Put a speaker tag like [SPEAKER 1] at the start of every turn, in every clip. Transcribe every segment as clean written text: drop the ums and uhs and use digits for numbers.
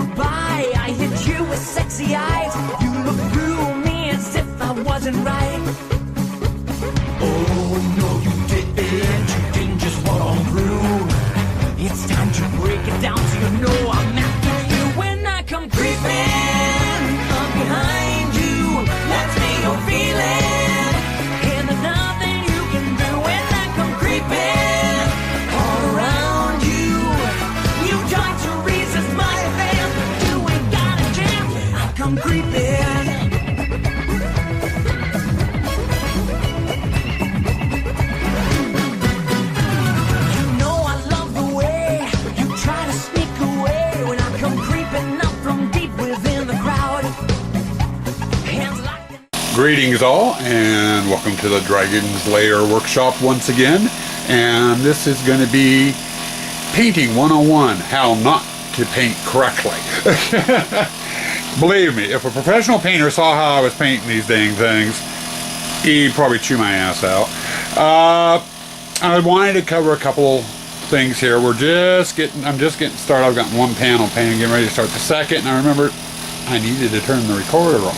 [SPEAKER 1] walk by, I hit you with sexy eyes. You look through me as if I wasn't right. Oh no, you didn't just walk on through. It's time to break it down so you know I'm after you. When I come creeping up behind you, that's me you're feeling, and there's nothing you can do. When I come creeping all around you, you try to resist my advance, but you ain't got a chance. I come creeping. You know I love the way you try to sneak away when I come creeping up from deep within the crowd. Hands locked in.
[SPEAKER 2] Greetings all, and welcome to the Dragon's Lair workshop once again. And this is going to be painting 101, how not to paint correctly. Believe me, if a professional painter saw how I was painting these dang things, he'd probably chew my ass out. I wanted to cover a couple things here. I'm just getting started. I've got one panel painting, getting ready to start the second, and I remembered I needed to turn the recorder on.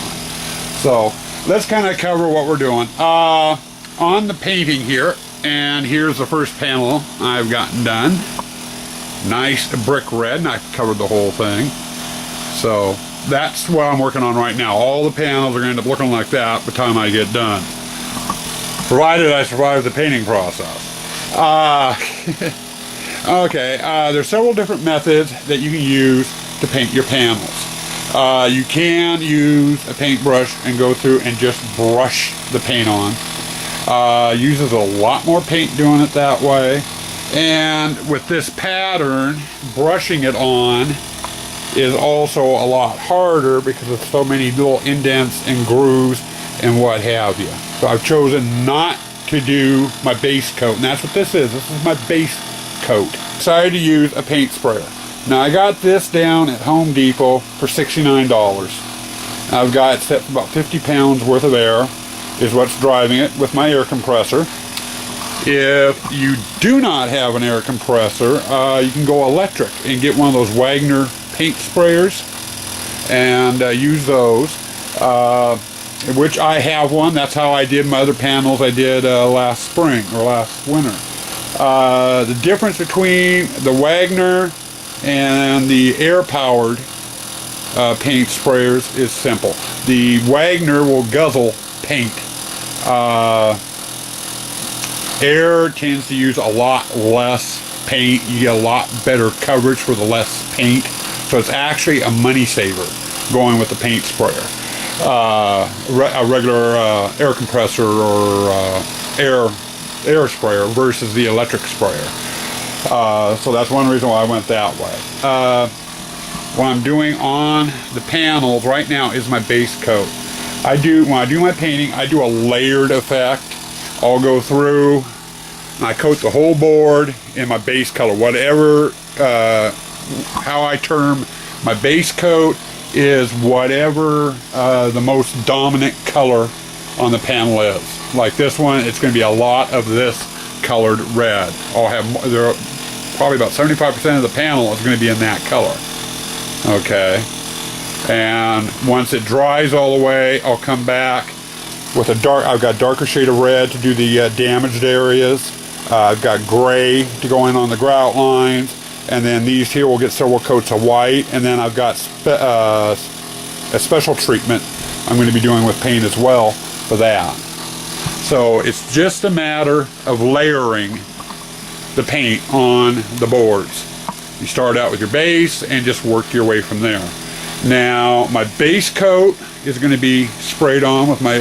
[SPEAKER 2] So let's kind of cover what we're doing on the painting here. And here's the first panel I've gotten done. Nice brick red, and I covered the whole thing. So that's what I'm working on right now. All the panels are going to end up looking like that by the time I get done, provided I survive the painting process. Okay, there's several different methods that you can use to paint your panels. You can use a paintbrush and go through and just brush the paint on. Uses a lot more paint doing it that way. And with this pattern, brushing it on is also a lot harder because of so many little indents and grooves and what have you. So I've chosen not to do my base coat, and that's what this is. This is my base coat. Decided to use a paint sprayer. Now I got this down at Home Depot for $69. I've got set for about 50 pounds worth of air is what's driving it with my air compressor. If you do not have an air compressor, you can go electric and get one of those Wagner paint sprayers and use those, which I have one. That's how I did my other panels I did last spring or last winter. The difference between the Wagner and the air-powered paint sprayers is simple. The Wagner will guzzle paint. Air tends to use a lot less paint. You get a lot better coverage for the less paint. So it's actually a money saver going with the paint sprayer. A regular air compressor or air sprayer versus the electric sprayer. So that's one reason why I went that way. What I'm doing on the panels right now is my base coat. When I do my painting, I do a layered effect. I'll go through and I coat the whole board in my base color. Whatever, how I term my base coat is whatever the most dominant color on the panel is. Like this one, it's going to be a lot of this colored red. Probably about 75% of the panel is going to be in that color. Okay. And once it dries all the way, I'll come back with I've got darker shade of red to do the damaged areas. I've got gray to go in on the grout lines, and then these here will get several coats of white, and then I've got a special treatment I'm going to be doing with paint as well for that. So it's just a matter of layering the paint on the boards. You start out with your base and just work your way from there. Now my base coat is going to be sprayed on with my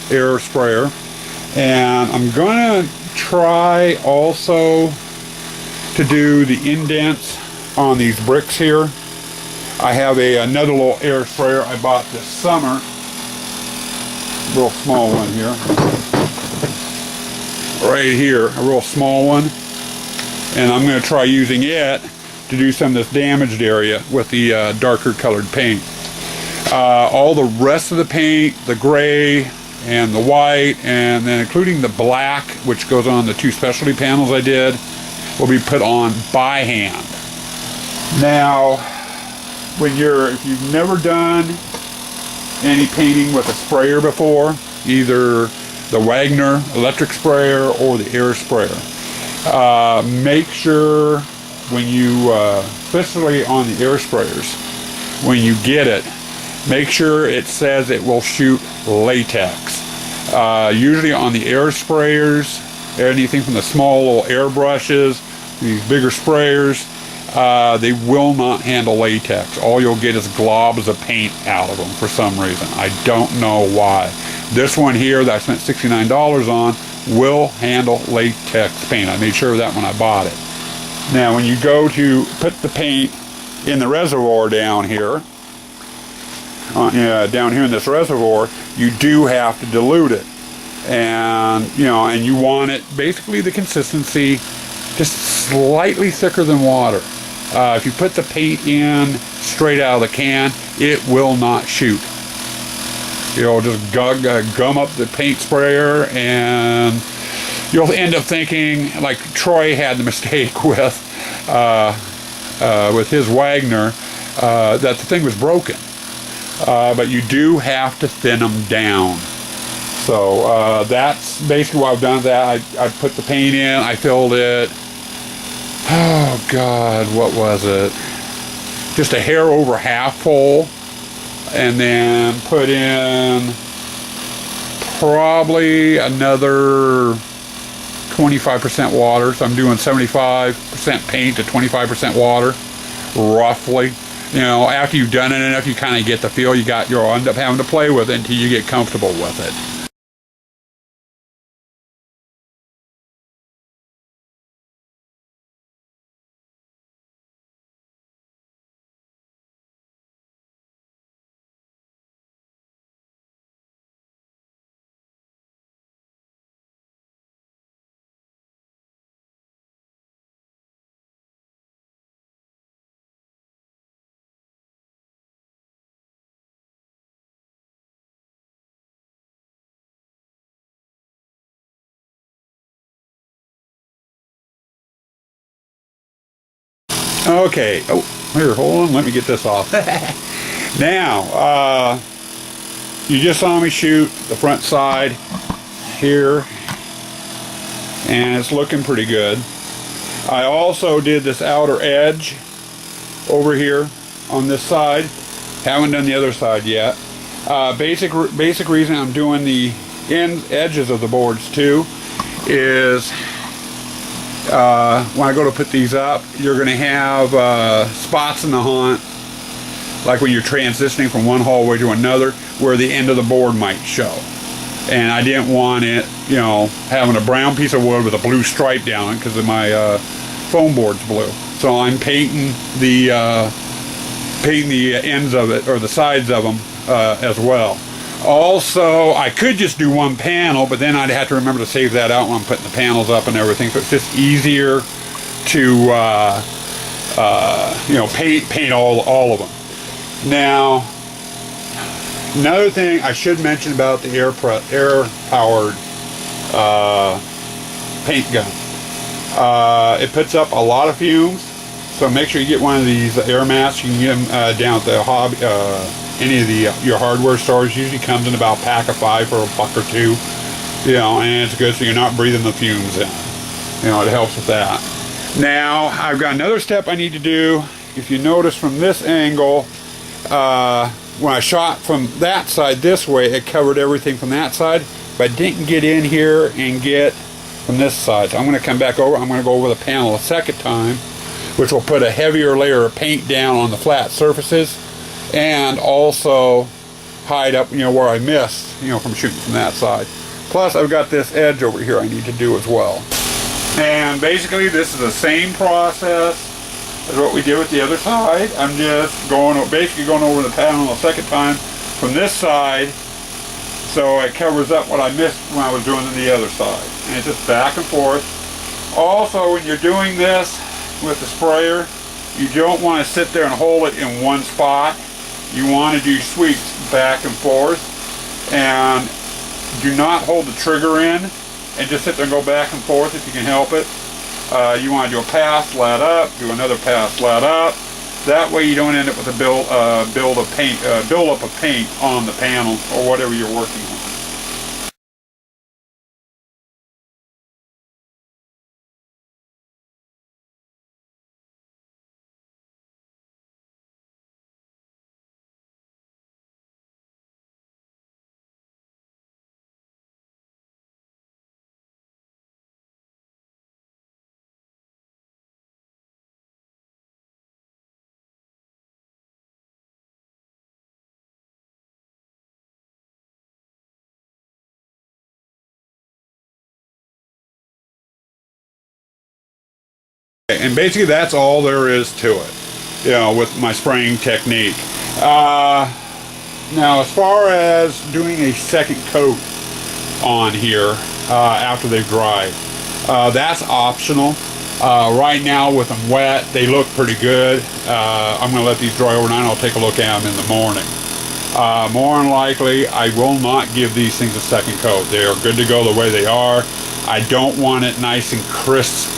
[SPEAKER 2] air sprayer, and I'm going to try also to do the indents on these bricks here. I have another little air sprayer I bought this summer, real small one here, right here, a real small one, and I'm going to try using it to do some of this damaged area with the darker colored paint. All the rest of the paint, the gray and the white, and then including the black, which goes on the two specialty panels I did, will be put on by hand. Now, if you've never done any painting with a sprayer before, either the Wagner electric sprayer or the air sprayer, make sure when you, especially on the air sprayers, when you get it, make sure it says it will shoot latex. Usually on the air sprayers, anything from the small little air brushes, these bigger sprayers, they will not handle latex. All you'll get is globs of paint out of them for some reason. I don't know why. This one here that I spent $69 on will handle latex paint. I made sure of that when I bought it. Now when you go to put the paint in the reservoir down here, down here in this reservoir, you do have to dilute it. And and you want it basically the consistency just slightly thicker than water. If you put the paint in straight out of the can, it will not shoot. You'll just gum up the paint sprayer, and you'll end up thinking, like Troy had the mistake with his Wagner, that the thing was broken. But you do have to thin them down. So that's basically what I've done with that. I put the paint in, I filled it. Oh God, what was it? Just a hair over half full. And then put in probably another 25% water. So I'm doing 75% paint to 25% water, roughly. After you've done it enough, you kind of get the feel. You'll end up having to play with it until you get comfortable with it. Okay. Oh, here, hold on. Let me get this off. Now, you just saw me shoot the front side here, and it's looking pretty good. I also did this outer edge over here on this side. Haven't done the other side yet. Basic reason I'm doing the edges of the boards too is when I go to put these up, you're going to have spots in the hunt, like when you're transitioning from one hallway to another, where the end of the board might show. And I didn't want it, having a brown piece of wood with a blue stripe down it because of my foam board's blue. So I'm painting the ends of it, or the sides of them, as well. Also, I could just do one panel, but then I'd have to remember to save that out when I'm putting the panels up and everything. So it's just easier to, paint all of them. Now, another thing I should mention about the air-powered paint gun. It puts up a lot of fumes, so make sure you get one of these air masks. You can get them down at the hobby. Any of your hardware stores. Usually comes in about a pack of 5 for $1 or $2, and it's good so you're not breathing the fumes in. It helps with that. Now I've got another step I need to do. If you notice from this angle, when I shot from that side this way, it covered everything from that side, but I didn't get in here and get from this side. So I'm going to come back over. I'm going to go over the panel a second time, which will put a heavier layer of paint down on the flat surfaces, and also hide up, where I missed, from shooting from that side. Plus, I've got this edge over here I need to do as well. And basically, this is the same process as what we did with the other side. I'm just basically going over the panel a second time from this side, so it covers up what I missed when I was doing the other side. And it's just back and forth. Also, when you're doing this with the sprayer, you don't want to sit there and hold it in one spot. You want to do sweeps back and forth, and do not hold the trigger in and just sit there and go back and forth if you can help it. You want to do a pass, let up, do another pass, let up, That way you don't end up with a build up of paint on the panel or whatever you're working on. And basically that's all there is to it, you know, with my spraying technique. Now as far as doing a second coat on here after they've dried, that's optional. Right now with them wet, they look pretty good. I'm going to let these dry overnight and I'll take a look at them in the morning. More than likely, I will not give these things a second coat. They are good to go the way they are. I don't want it nice and crisp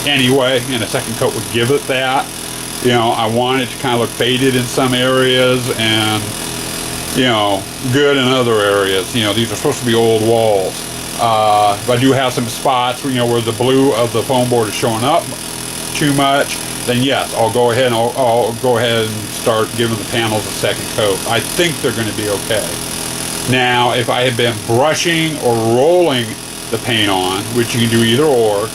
[SPEAKER 2] anyway, and a second coat would give it that. You know, I want it to kind of look faded in some areas and, you know, good in other areas. You know, these are supposed to be old walls. If I do have some spots, you know, where the blue of the foam board is showing up too much, then yes, I'll go ahead and I'll go ahead and start giving the panels a second coat. I think they're going to be okay. Now, if I had been brushing or rolling the paint on, which you can do either or,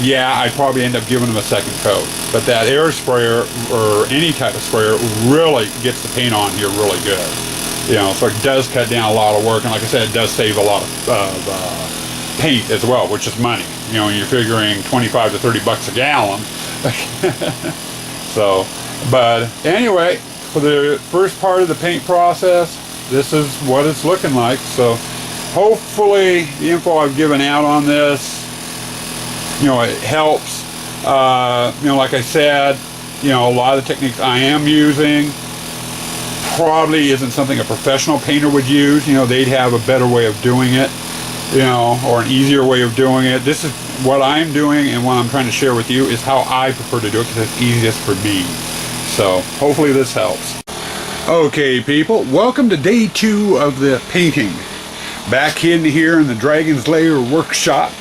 [SPEAKER 2] yeah, I'd probably end up giving them a second coat. But that air sprayer or any type of sprayer really gets the paint on here really good. You know, so it does cut down a lot of work, and like I said, it does save a lot of paint as well, which is money. You know, you're figuring 25 to 30 bucks a gallon. So, but anyway, for the first part of the paint process, this is what it's looking like. So hopefully the info I've given out on this, you know, it helps. You know, like I said, you know, a lot of the techniques I am using probably isn't something a professional painter would use. You know, they'd have a better way of doing it, you know, or an easier way of doing it. This is what I'm doing, and what I'm trying to share with you is how I prefer to do it because it's easiest for me. So hopefully this helps. Okay, people, welcome to day 2 of the painting. Back in here in the Dragon's Lair workshop.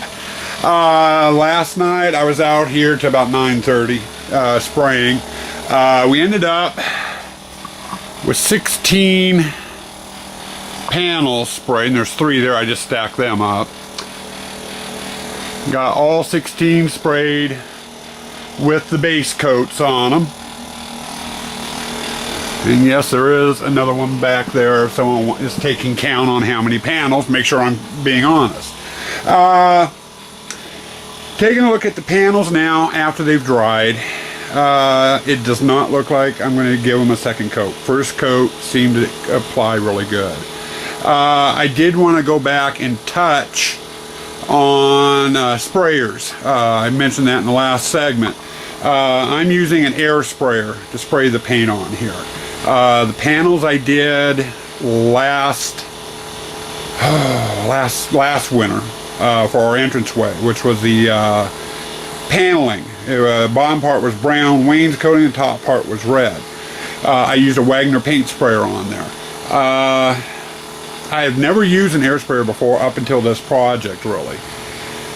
[SPEAKER 2] Last night I was out here to about 9:30 spraying. We ended up with 16 panels sprayed, and there's 3 there. I just stacked them up. Got all 16 sprayed with the base coats on them. And yes, there is another one back there if someone is taking count on how many panels. Make sure I'm being honest. Taking a look at the panels now after they've dried. It does not look like I'm going to give them a second coat. First coat seemed to apply really good. I did want to go back and touch on sprayers. I mentioned that in the last segment. I'm using an air sprayer to spray the paint on here. The panels I did last winter for our entranceway, which was the paneling. The bottom part was brown wainscoting, the top part was red. I used a Wagner paint sprayer on there. I have never used an air sprayer before up until this project, really.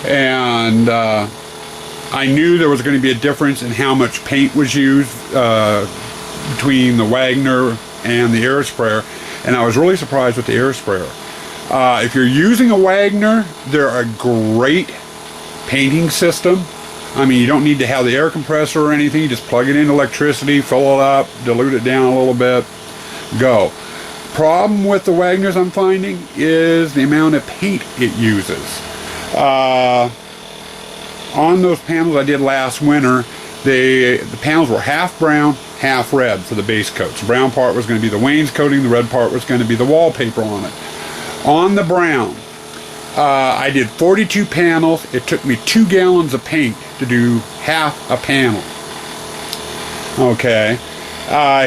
[SPEAKER 2] And I knew there was going to be a difference in how much paint was used between the Wagner and the air sprayer, and I was really surprised with the air sprayer. If you're using a Wagner, they're a great painting system. I mean, you don't need to have the air compressor or anything. You just plug it into electricity, fill it up, dilute it down a little bit, go. Problem with the Wagners I'm finding is the amount of paint it uses. On those panels I did last winter, the panels were half brown, half red for the base coats. The brown part was going to be the wainscoting, the red part was going to be the wallpaper on it. On the brown, I did 42 panels. It took me 2 gallons of paint to do half a panel. Okay.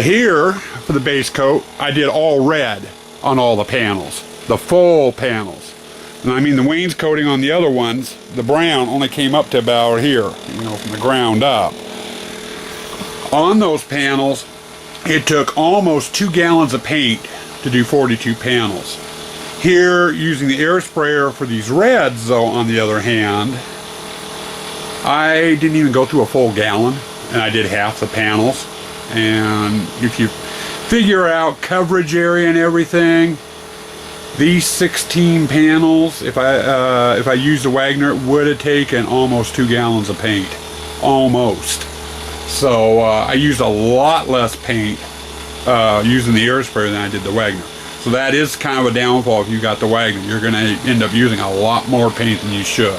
[SPEAKER 2] Here, for the base coat, I did all red on all the panels. The full panels. And I mean the wainscoting on the other ones, the brown only came up to about here, you know, from the ground up. On those panels, it took almost 2 gallons of paint to do 42 panels. Here, using the air sprayer for these reds, though, on the other hand, I didn't even go through a full gallon, and I did half the panels. And if you figure out coverage area and everything, these 16 panels, if I used the Wagner, it would have taken almost 2 gallons of paint. Almost. So I used a lot less paint using the air sprayer than I did the Wagner. So that is kind of a downfall if you got the Wagner. You're going to end up using a lot more paint than you should.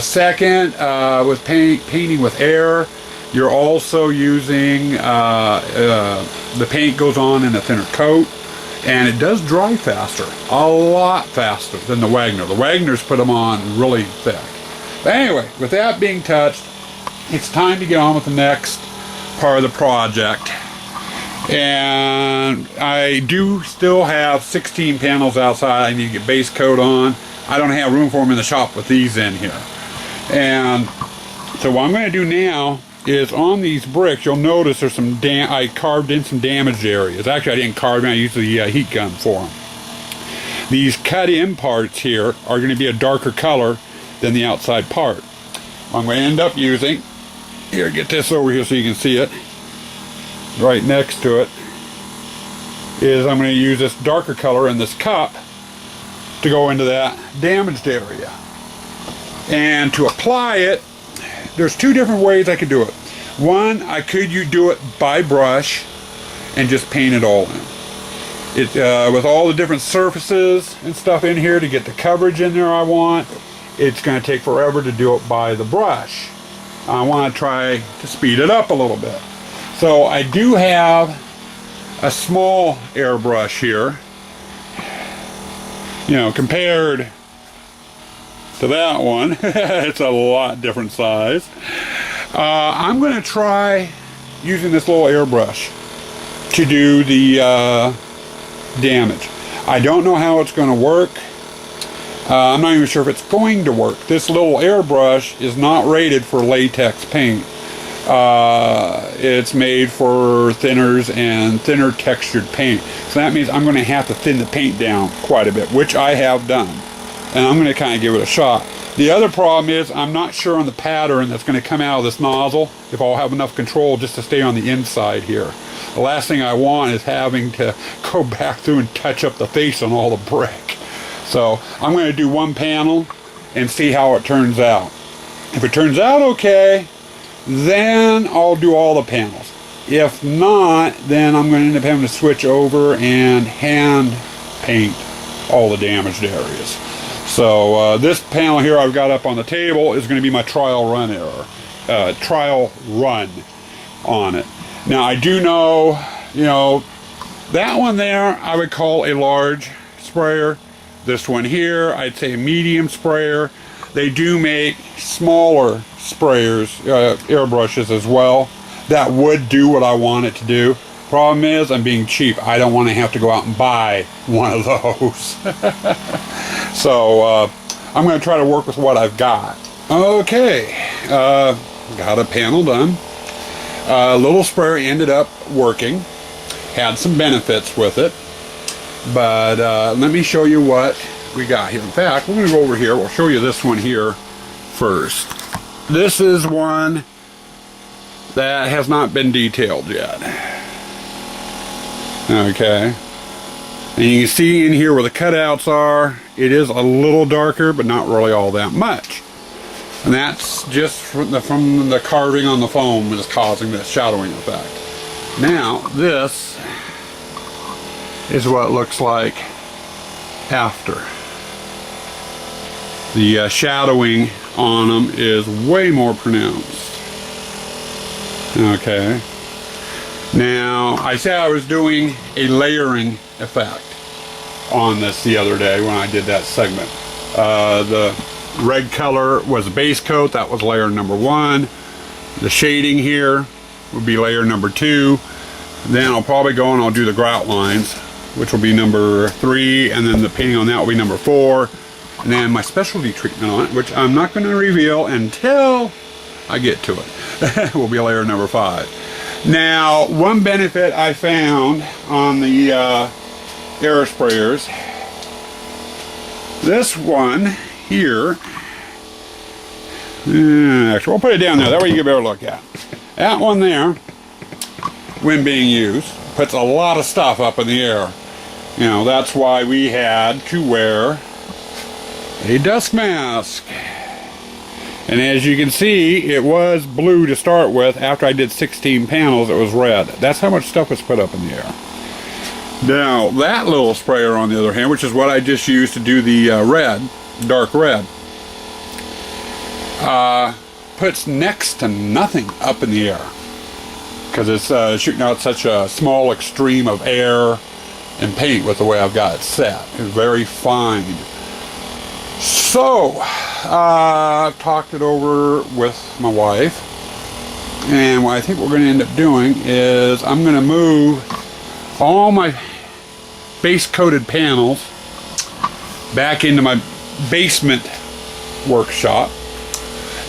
[SPEAKER 2] Second, with painting with air, you're also using, the paint goes on in a thinner coat, and it does dry faster, a lot faster than the Wagner. The Wagners put them on really thick. But anyway, with that being touched, it's time to get on with the next part of the project. And I do still have 16 panels outside I need to get base coat on. I don't have room for them in the shop with these in here. And so what I'm going to do now is on these bricks, you'll notice there's some I carved in some damaged areas. Actually, I didn't carve them, I used the heat gun for them. These cut in parts here are going to be a darker color than the outside part. What I'm going to end up using, here, get this over here so you can see it, right next to it, is I'm going to use this darker color in this cup to go into that damaged area. And to apply it, there's 2 different ways I could do it. One, I could do it by brush and just paint it all in. With all the different surfaces and stuff in here to get the coverage in there I want, it's going to take forever to do it by the brush. I want to try to speed it up a little bit. So I do have a small airbrush here. You know, compared to that one, it's a lot different size. I'm going to try using this little airbrush to do the damage. I don't know how it's going to work. I'm not even sure if it's going to work. This little airbrush is not rated for latex paint. It's made for thinners and thinner textured paint. So that means I'm going to have to thin the paint down quite a bit, which I have done. And I'm going to kind of give it a shot. The other problem is I'm not sure on the pattern that's going to come out of this nozzle, if I'll have enough control just to stay on the inside here. The last thing I want is having to go back through and touch up the face on all the brick. So I'm going to do one panel and see how it turns out. If it turns out okay, then I'll do all the panels. If not, then I'm going to end up having to switch over and hand paint all the damaged areas. So this panel here I've got up on the table is going to be my trial run on it. Now I do know, that one there I would call a large sprayer. This one here I'd say a medium sprayer. They do make smaller sprayers, airbrushes as well. That would do what I want it to do. Problem is, I'm being cheap. I don't want to have to go out and buy one of those. So I'm going to try to work with what I've got. Okay, got a panel done. Little sprayer ended up working. Had some benefits with it. But let me show you what we got here. In fact, we're going to go over here. We'll show you this one here first. This is one that has not been detailed yet. Okay. And you can see in here where the cutouts are, it is a little darker, but not really all that much. And that's just from the carving on the foam is causing this shadowing effect. Now, this is what it looks like after. The shadowing on them is way more pronounced. Okay. Now, I said I was doing a layering effect on this the other day when I did that segment. The red color was base coat, that was layer number 1. The shading here would be layer number 2. Then I'll probably go and I'll do the grout lines, which will be number 3, and then the painting on that will be number 4. And then my specialty treatment on it, which I'm not going to reveal until I get to it. will be layer number 5. Now, one benefit I found on the air sprayers, this one here, actually we'll put it down there, that way you get a better look at. That one there, when being used, puts a lot of stuff up in the air. You know, that's why we had to wear a dust mask. And as you can see, it was blue to start with. After I did 16 panels, it was red. That's how much stuff was put up in the air. Now, that little sprayer, on the other hand, which is what I just used to do the red, dark red, puts next to nothing up in the air. Because it's shooting out such a small extreme of air and paint with the way I've got it set. It's very fine. So, I've talked it over with my wife, and what I think we're going to end up doing is I'm going to move all my base coated panels back into my basement workshop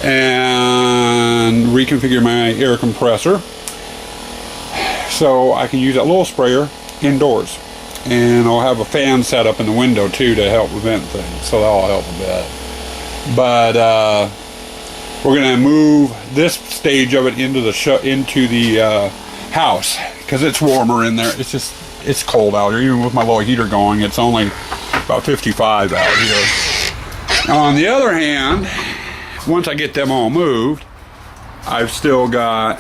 [SPEAKER 2] and reconfigure my air compressor so I can use that little sprayer indoors. And I'll have a fan set up in the window too to help vent things, so that'll help a bit. But we're gonna move this stage of it into the house because it's warmer in there. It's cold out here. Even with my little heater going, it's only about 55 out here. Now, on the other hand, once I get them all moved, I've still got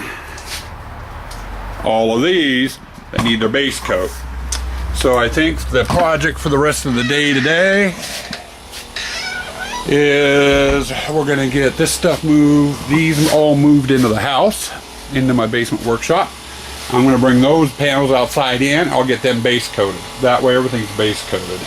[SPEAKER 2] all of these that need their base coat. So I think the project for the rest of the day today is we're going to get this stuff moved, these all moved into the house, into my basement workshop. I'm going to bring those panels outside in. I'll get them base coated. That way everything's base coated.